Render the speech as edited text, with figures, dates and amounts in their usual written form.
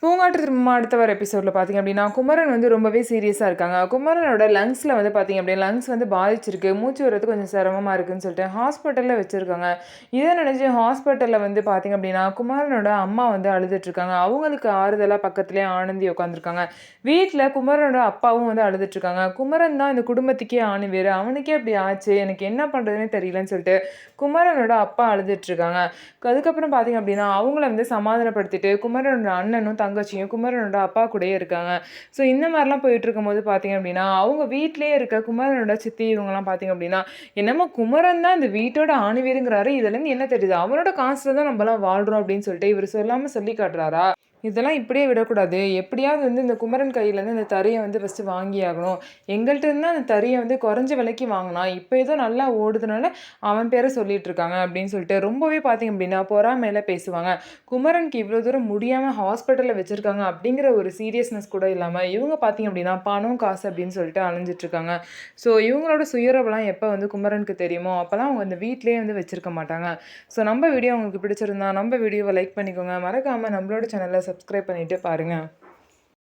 பூங்காற்று திரும்புமா அடுத்த வர எபிசோடில் பார்த்திங்க அப்படின்னா குமரன் வந்து ரொம்பவே சீரியஸாக இருக்காங்க. குமரனோட லங்ஸில் வந்து பார்த்திங்க அப்படின்னா லங்ஸ் வந்து பாதிச்சிருக்கு, மூச்சு வரது கொஞ்சம் சிரமமாக இருக்குதுன்னு சொல்லிட்டு ஹாஸ்பிட்டலில் வச்சுருக்காங்க. இதை நினச்சி ஹாஸ்பிட்டலில் வந்து பார்த்திங்க அப்படின்னா குமரனோட அம்மா வந்து அழுதுட்ருக்காங்க. அவங்களுக்கு ஆறுதலாக பக்கத்துலேயே ஆனந்தி உட்காந்துருக்காங்க. வீட்டில் குமரனோட அப்பாவும் வந்து அழுதுட்ருக்காங்க. குமரன் தான் இந்த குடும்பத்துக்கே ஆணி வேறு, அவனுக்கே அப்படி ஆச்சு, எனக்கு என்ன பண்ணுறதுனே தெரியலன்னு சொல்லிட்டு குமரனோட அப்பா அழுதுட்ருக்காங்க. அதுக்கப்புறம் பார்த்திங்க அப்படின்னா அவங்கள வந்து சமாதானப்படுத்திட்டு குமரனோட அண்ணனும் தங்கச்சியும் குமரனோட அப்பா கூடயே இருக்காங்க. ஸோ இந்த மாதிரிலாம் போயிட்டு இருக்கும்போது பார்த்தீங்க அப்படின்னா அவங்க வீட்டிலேயே இருக்க குமரனோட சித்தி இவங்கலாம் பார்த்தீங்க அப்படின்னா, என்னமோ குமரன் தான் இந்த வீட்டோட ஆணிவேருங்கிறாரு, இதுலேருந்து என்ன தெரியுது, அவனோட காசுல தான் நம்மலாம் வாழ்றோம் அப்படின்னு சொல்லிட்டு இவர் சொல்லாமல் சொல்லி காட்டுறாரா. இதெல்லாம் இப்படியே விடக்கூடாது. எப்படியாவது வந்து இந்த குமரன் கையிலேருந்து இந்த தறிய வந்து ஃபஸ்ட்டு வாங்கியாகணும். எங்கள்ட்ட இருந்து அந்த தறிய வந்து குறைஞ்ச விலைக்கு வாங்குனான். இப்போ ஏதோ நல்லா ஓடுதுனால அவன் பேர சொல்லிட்டு இருக்காங்க அப்படின்னு சொல்லிட்டு ரொம்பவே பார்த்தீங்க அப்படின்னா பொறாமையில பேசுவாங்க. குமரனுக்கு இவ்வளோ தூரம் முடியாம ஹாஸ்பிட்டல்ல வச்சிருக்காங்க அப்படிங்கிற ஒரு சீரியஸ்னஸ் கூட இல்லாம, இவங்க பார்த்தீங்க அப்படின்னா பணம், காசு அப்படின்னு சொல்லிட்டு அலைஞ்சிட்டு இருக்காங்க. ஸோ இவங்களோட சுயரபலாம் எப்போ வந்து குமரனுக்கு தெரியுமோ, அப்பலாம் அவங்க அந்த வீட்லயே வந்து வச்சிருக்க மாட்டாங்க. ஸோ நம்ம வீடியோ உங்களுக்கு பிடிச்சிருந்தா நம்ம வீடியோவை லைக் பண்ணிக்கோங்க. மறக்காம நம்மளோட சேனலை சப்ஸ்கிரைப் பண்ணிட்டு பாருங்க.